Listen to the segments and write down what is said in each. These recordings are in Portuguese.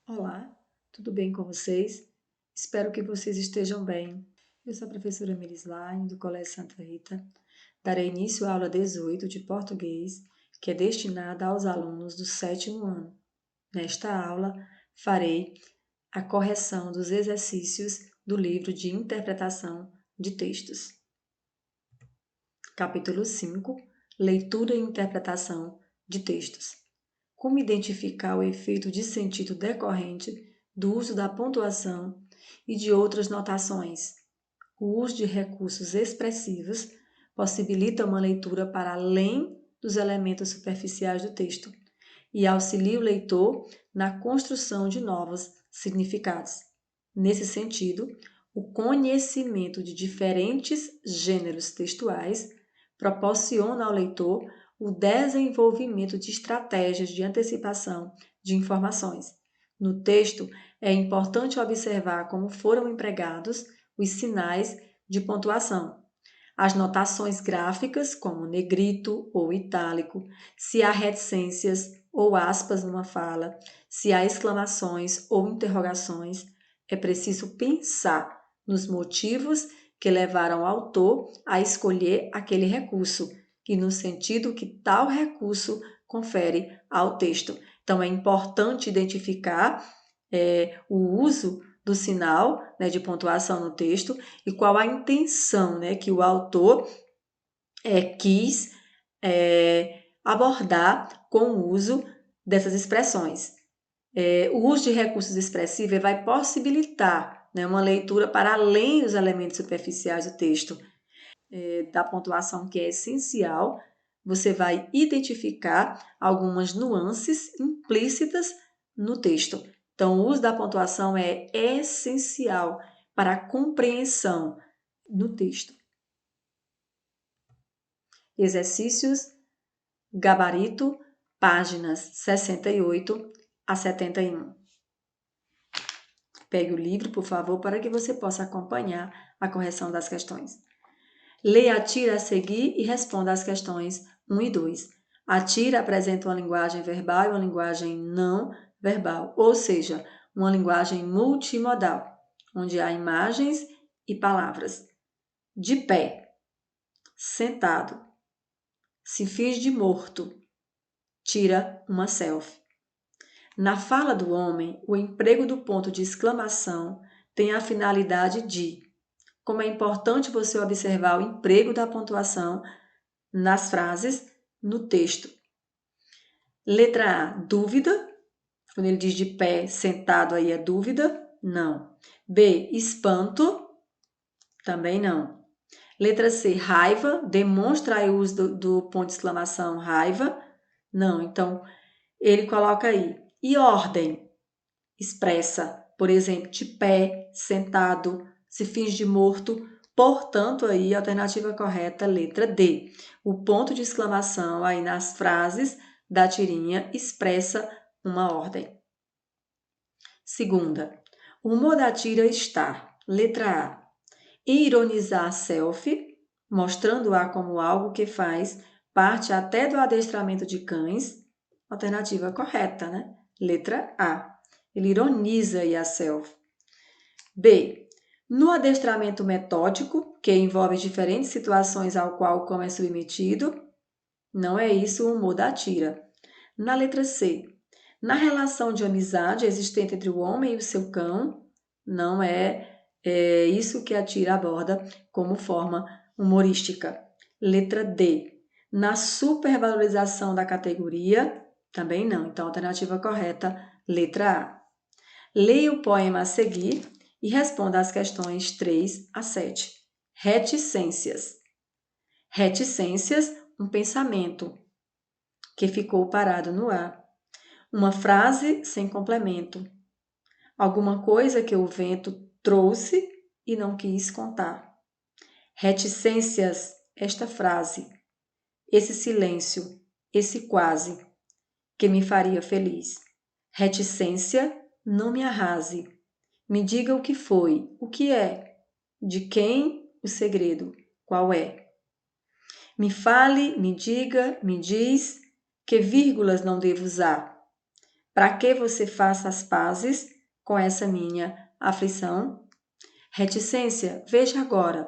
Olá, tudo bem com vocês? Espero que vocês estejam bem. Eu sou a professora Mirislaine, do Colégio Santa Rita. Darei início à aula 18 de português, que é destinada aos alunos do 7º ano. Nesta aula, farei a correção dos exercícios do livro de interpretação de textos. Capítulo 5. Leitura e interpretação de textos. Como identificar o efeito de sentido decorrente do uso da pontuação e de outras notações. O uso de recursos expressivos possibilita uma leitura para além dos elementos superficiais do texto e auxilia o leitor na construção de novos significados. Nesse sentido, o conhecimento de diferentes gêneros textuais proporciona ao leitor o desenvolvimento de estratégias de antecipação de informações. No texto, é importante observar como foram empregados os sinais de pontuação, as notações gráficas, como negrito ou itálico, se há reticências ou aspas numa fala, se há exclamações ou interrogações. É preciso pensar nos motivos que levaram o autor a escolher aquele recurso e no sentido que tal recurso confere ao texto. Então, é importante identificar o uso do sinal, né, de pontuação no texto e qual a intenção, né, que o autor quis abordar com o uso dessas expressões. O uso de recursos expressivos vai possibilitar, né, uma leitura para além dos elementos superficiais do texto, da pontuação, que é essencial. Você vai identificar algumas nuances implícitas no texto. Então, o uso da pontuação é essencial para a compreensão no texto. Exercícios, gabarito, páginas 68 a 71. Pegue o livro, por favor, para que você possa acompanhar a correção das questões. Leia a tira a seguir e responda às questões 1 e 2. A tira apresenta uma linguagem verbal e uma linguagem não verbal, ou seja, uma linguagem multimodal, onde há imagens e palavras. De pé, sentado, se finge de morto, tira uma selfie. Na fala do homem, o emprego do ponto de exclamação tem a finalidade de... Como é importante você observar o emprego da pontuação nas frases, no texto. Letra A, dúvida. Quando ele diz de pé, sentado, aí é dúvida? Não. B, espanto. Também não. Letra C, raiva. Demonstra aí o uso do ponto de exclamação, raiva. Não. Então, ele coloca aí. E ordem? Expressa, por exemplo, de pé, sentado, se finge de morto. Portanto, aí a alternativa correta, letra D. O ponto de exclamação aí nas frases da tirinha expressa uma ordem. Segunda, o humor da tira está, letra A, ironizar a selfie, mostrando-a como algo que faz parte até do adestramento de cães. Alternativa correta, né? Letra A. Ele ironiza aí a selfie. B. No adestramento metódico, que envolve diferentes situações ao qual o cão é submetido, não é isso o humor da tira. Na letra C. Na relação de amizade existente entre o homem e o seu cão, não é isso que a tira aborda como forma humorística. Letra D. Na supervalorização da categoria, também não. Então, a alternativa correta, letra A. Leia o poema a seguir e responda às questões 3 a 7. Reticências. Reticências, um pensamento que ficou parado no ar. Uma frase sem complemento. Alguma coisa que o vento trouxe e não quis contar. Reticências, esta frase. Esse silêncio, esse quase, que me faria feliz. Reticência, não me arrase. Me diga o que foi, o que é, de quem o segredo, qual é. Me fale, me diga, me diz que vírgulas não devo usar. para que você faça as pazes com essa minha aflição? Reticência, veja agora.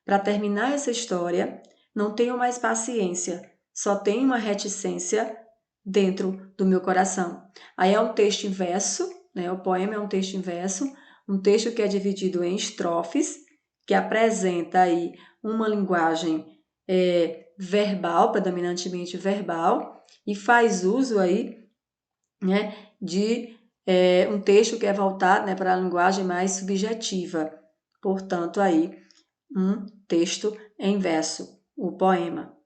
Para terminar essa história, não tenho mais paciência, só tenho uma reticência dentro do meu coração. Aí é um texto em verso, né? O poema é um texto em verso, um texto que é dividido em estrofes, que apresenta aí uma linguagem verbal, predominantemente verbal, e faz uso aí, né, de um texto que é voltado, né, para a linguagem mais subjetiva. Portanto, aí um texto em verso, o poema.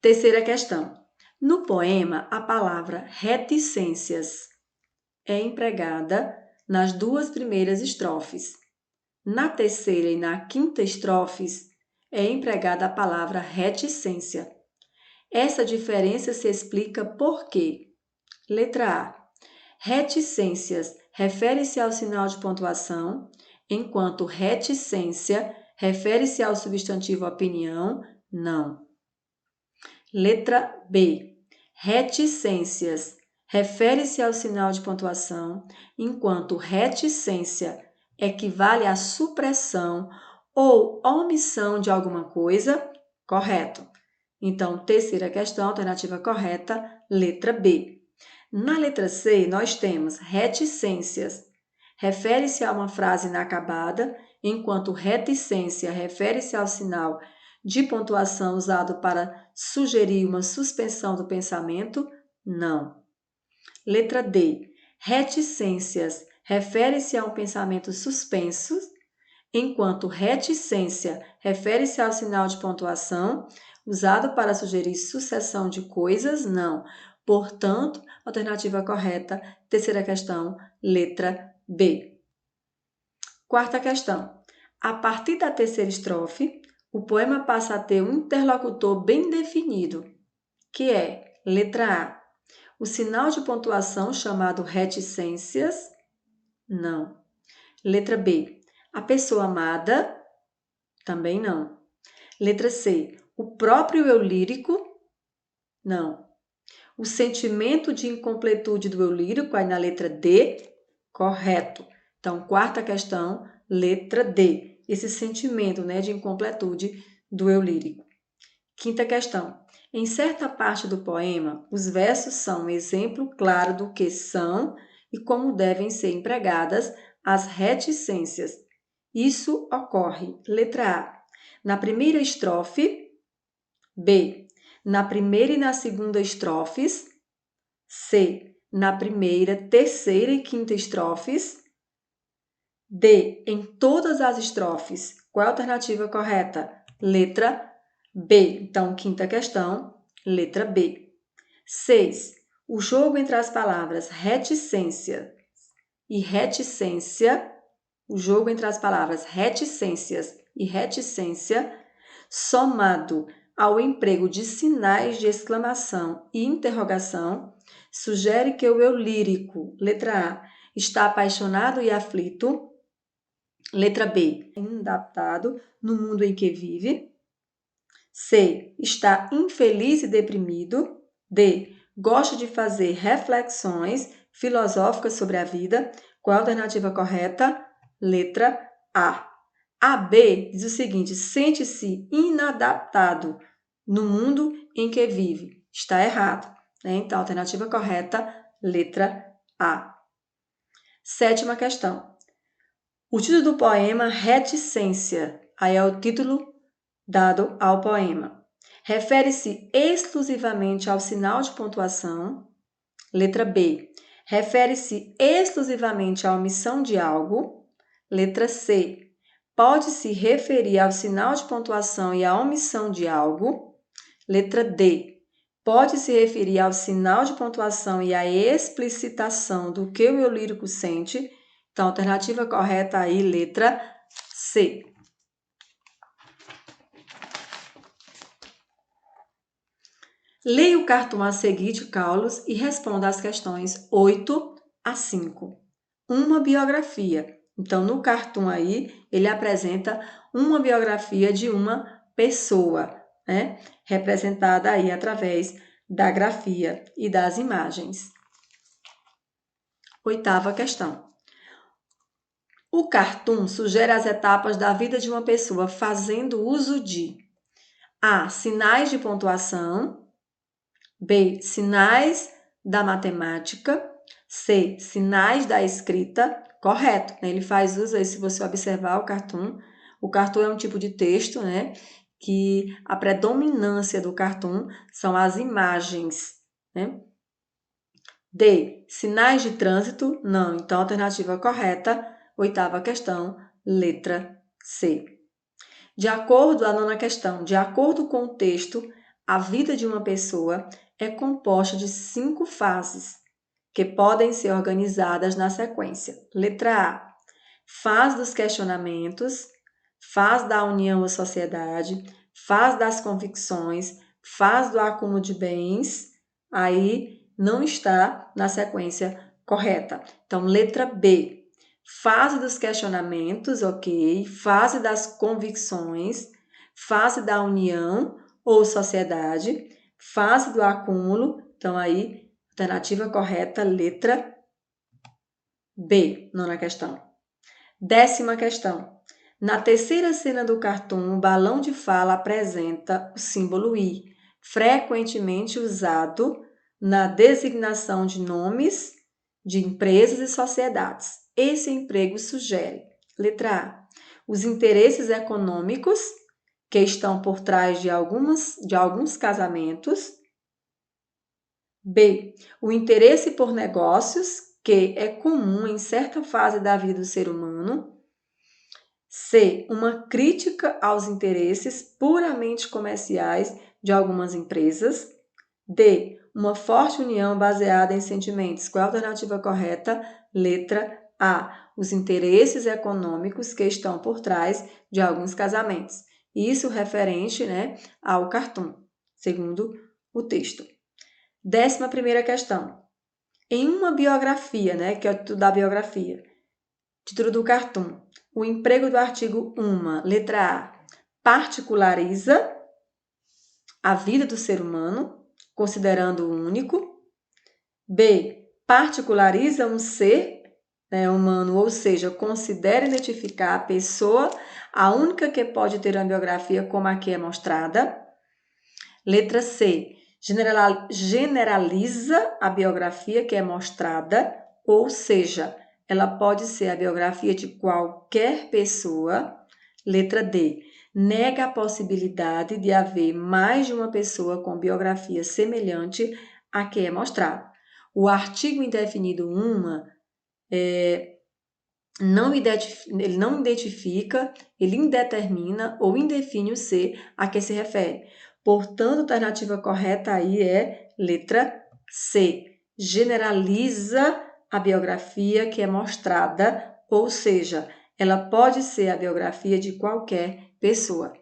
Terceira questão. No poema, a palavra reticências é empregada nas duas primeiras estrofes. Na terceira e na quinta estrofes é empregada a palavra reticência. Essa diferença se explica por quê? Letra A. Reticências refere-se ao sinal de pontuação, enquanto reticência refere-se ao substantivo opinião, não. Letra B. Reticências refere-se ao sinal de pontuação, enquanto reticência equivale à supressão ou omissão de alguma coisa, correto. Então, terceira questão, alternativa correta, letra B. Na letra C, nós temos reticências. Refere-se a uma frase inacabada, enquanto reticência refere-se ao sinal de pontuação usado para sugerir uma suspensão do pensamento? Não. Letra D. Reticências refere-se a um pensamento suspenso, enquanto reticência refere-se ao sinal de pontuação usado para sugerir sucessão de coisas? Não. Portanto, alternativa correta, terceira questão, letra B. Quarta questão. A partir da terceira estrofe, o poema passa a ter um interlocutor bem definido, que é, letra A, o sinal de pontuação chamado reticências? Não. Letra B, a pessoa amada? Também não. Letra C, o próprio eu lírico? Não. O sentimento de incompletude do eu lírico, aí na letra D? Correto. Então, quarta questão, letra D. Esse sentimento, né, de incompletude do eu lírico. Quinta questão. Em certa parte do poema, os versos são um exemplo claro do que são e como devem ser empregadas as reticências. Isso ocorre, letra A, na primeira estrofe, B, na primeira e na segunda estrofes, C, na primeira, terceira e quinta estrofes, D, em todas as estrofes. Qual é a alternativa correta? Letra B. Então, quinta questão, letra B. 6. O jogo entre as palavras reticência e reticência, o jogo entre as palavras reticências e reticência, somado ao emprego de sinais de exclamação e interrogação, sugere que o eu lírico, letra A, está apaixonado e aflito, letra B, inadaptado no mundo em que vive, C, está infeliz e deprimido, D, gosta de fazer reflexões filosóficas sobre a vida. Qual a alternativa correta? Letra A. A B diz o seguinte, sente-se inadaptado no mundo em que vive. Está errado, né? Então, a alternativa correta, letra A. Sétima questão. O título do poema, Reticência, aí é o título dado ao poema. Refere-se exclusivamente ao sinal de pontuação. Letra B. Refere-se exclusivamente à omissão de algo. Letra C. Pode se referir ao sinal de pontuação e à omissão de algo. Letra D. Pode se referir ao sinal de pontuação e à explicitação do que o eu lírico sente. Então, a alternativa correta aí, letra C. Leia o cartoon a seguir de Carlos e responda às questões 8 a 5. Uma biografia. Então, no cartoon aí, ele apresenta uma biografia de uma pessoa, né? Representada aí através da grafia e das imagens. 8ª questão. O cartoon sugere as etapas da vida de uma pessoa fazendo uso de A. Sinais de pontuação. B. Sinais da matemática. C. Sinais da escrita. Correto, né? Ele faz uso aí, se você observar o cartoon é um tipo de texto, né? Que a predominância do cartoon são as imagens, né? D. Sinais de trânsito? Não. Então, alternativa correta, 8ª questão, letra C. A 9ª questão. De acordo com o texto, a vida de uma pessoa é composta de 5 fases, que podem ser organizadas na sequência. Letra A. Fase dos questionamentos, fase da união à sociedade, fase das convicções, fase do acúmulo de bens. Aí não está na sequência correta. Então, letra B. Fase dos questionamentos, ok. Fase das convicções, fase da união ou sociedade, fase do acúmulo. Então, aí, alternativa correta, letra B, 9ª questão. 10ª questão. Na terceira cena do cartoon, o balão de fala apresenta o símbolo I, frequentemente usado na designação de nomes de empresas e sociedades. Esse emprego sugere, letra A, os interesses econômicos que estão por trás de alguns casamentos. B, o interesse por negócios, que é comum em certa fase da vida do ser humano. C, uma crítica aos interesses puramente comerciais de algumas empresas. D, uma forte união baseada em sentimentos. Qual a alternativa correta? Letra A, os interesses econômicos que estão por trás de alguns casamentos. Isso referente, né, ao cartoon, segundo o texto. 11ª questão. Em uma biografia, né, que é o título da biografia, título do cartoon, o emprego do artigo 1, letra A, particulariza a vida do ser humano, considerando-o único. B, particulariza um ser, né, humano, ou seja, considera identificar a pessoa, a única que pode ter uma biografia como aqui é mostrada. Letra C, generaliza a biografia que é mostrada, ou seja, ela pode ser a biografia de qualquer pessoa. Letra D, nega a possibilidade de haver mais de uma pessoa com biografia semelhante à que é mostrada. O artigo indefinido 1, ele não identifica, ele indetermina ou indefine o ser a que se refere. Portanto, a alternativa correta aí é letra C. Generaliza a biografia que é mostrada, ou seja, ela pode ser a biografia de qualquer pessoa.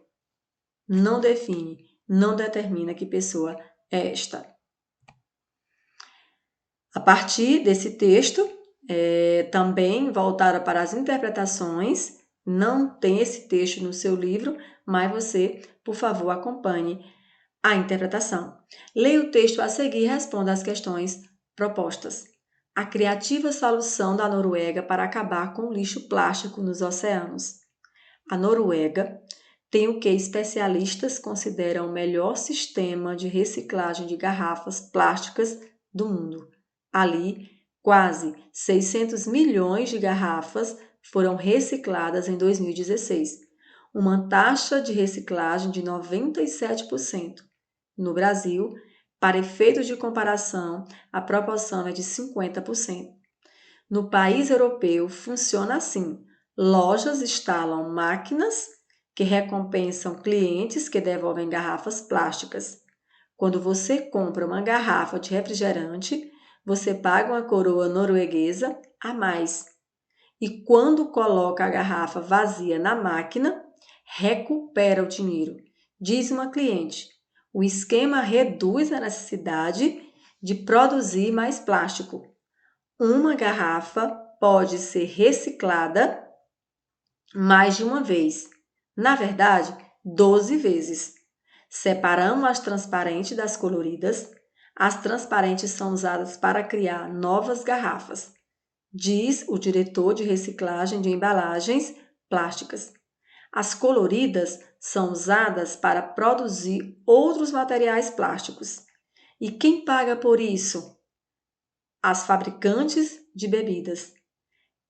Não define, não determina que pessoa é esta. A partir desse texto, também voltada para as interpretações, não tem esse texto no seu livro, mas você, por favor, acompanhe a interpretação. Leia o texto a seguir e responda às questões propostas. A criativa solução da Noruega para acabar com o lixo plástico nos oceanos. A Noruega tem o que especialistas consideram o melhor sistema de reciclagem de garrafas plásticas do mundo. Ali, quase 600 milhões de garrafas foram recicladas em 2016, uma taxa de reciclagem de 97%. No Brasil, para efeitos de comparação, a proporção é de 50%. No país europeu, funciona assim: lojas instalam máquinas que recompensam clientes que devolvem garrafas plásticas. Quando você compra uma garrafa de refrigerante, você paga uma coroa norueguesa a mais. E quando coloca a garrafa vazia na máquina, recupera o dinheiro. Diz uma cliente: o esquema reduz a necessidade de produzir mais plástico. Uma garrafa pode ser reciclada mais de uma vez. Na verdade, 12 vezes. Separamos as transparentes das coloridas, As transparentes são usadas para criar novas garrafas, diz o diretor de reciclagem de embalagens plásticas. As coloridas são usadas para produzir outros materiais plásticos. E quem paga por isso? As fabricantes de bebidas.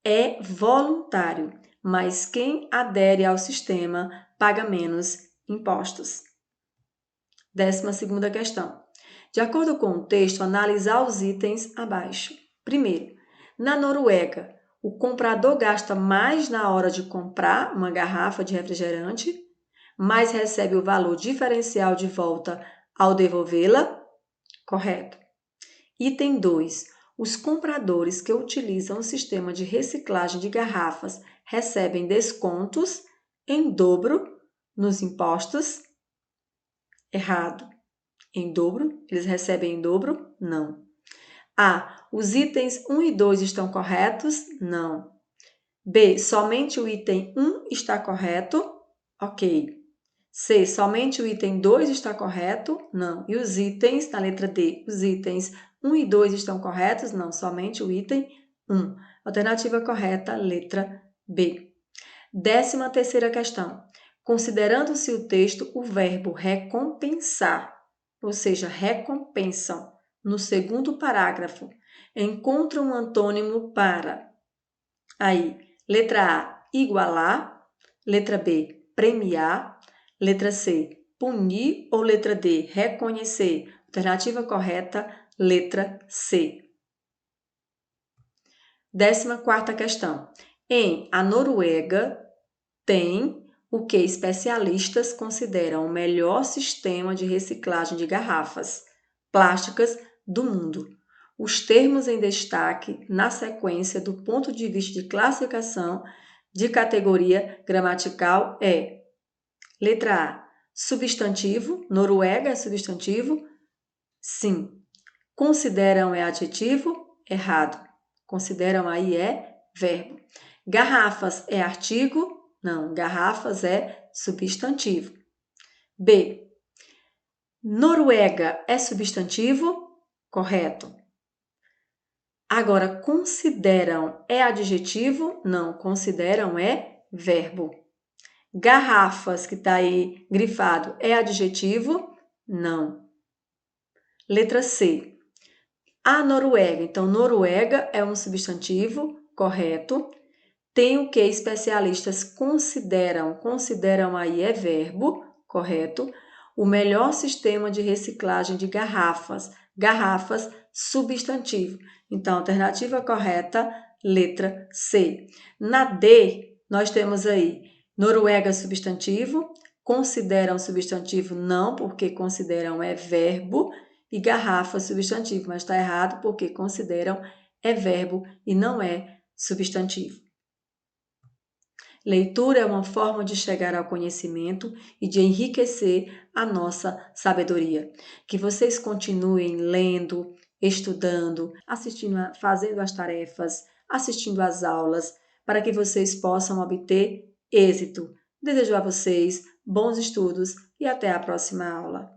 É voluntário, mas quem adere ao sistema paga menos impostos. 12ª questão. De acordo com o texto, analisar os itens abaixo. Primeiro, na Noruega, o comprador gasta mais na hora de comprar uma garrafa de refrigerante, mas recebe o valor diferencial de volta ao devolvê-la? Correto. Item 2. Os compradores que utilizam o sistema de reciclagem de garrafas recebem descontos em dobro nos impostos? Errado. Em dobro? Eles recebem em dobro? Não. A. Os itens 1 e 2 estão corretos? Não. B. Somente o item 1 está correto? Ok. C. Somente o item 2 está correto? Não. E os itens, na letra D, os itens 1 e 2 estão corretos? Não. Somente o item 1. Alternativa correta, letra B. 13ª questão. Considerando-se o texto, o verbo recompensar, ou seja, recompensam, no segundo parágrafo, encontra um antônimo para. Aí, letra A, igualar, letra B, premiar, letra C, punir ou letra D, reconhecer. Alternativa correta, letra C. 14ª questão. Em a Noruega tem o que especialistas consideram o melhor sistema de reciclagem de garrafas plásticas do mundo. Os termos em destaque na sequência do ponto de vista de classificação de categoria gramatical é: letra A, substantivo, Noruega é substantivo? Sim. Consideram é adjetivo? Errado. Consideram aí é verbo. Garrafas é artigo? Não, garrafas é substantivo. B. Noruega é substantivo? Correto. Agora, consideram é adjetivo? Não, consideram é verbo. Garrafas, que está aí grifado, é adjetivo? Não. Letra C. A Noruega. Então, Noruega é um substantivo, correto. Tem o que especialistas consideram. Consideram aí é verbo, correto. O melhor sistema de reciclagem de garrafas. Garrafas, substantivo. Então, alternativa correta, letra C. Na D, nós temos aí Noruega substantivo. Consideram substantivo não, porque consideram é verbo. E garrafa substantivo, mas está errado porque consideram é verbo e não é substantivo. Leitura é uma forma de chegar ao conhecimento e de enriquecer a nossa sabedoria. Que vocês continuem lendo, estudando, fazendo as tarefas, assistindo às aulas, para que vocês possam obter êxito. Desejo a vocês bons estudos e até a próxima aula.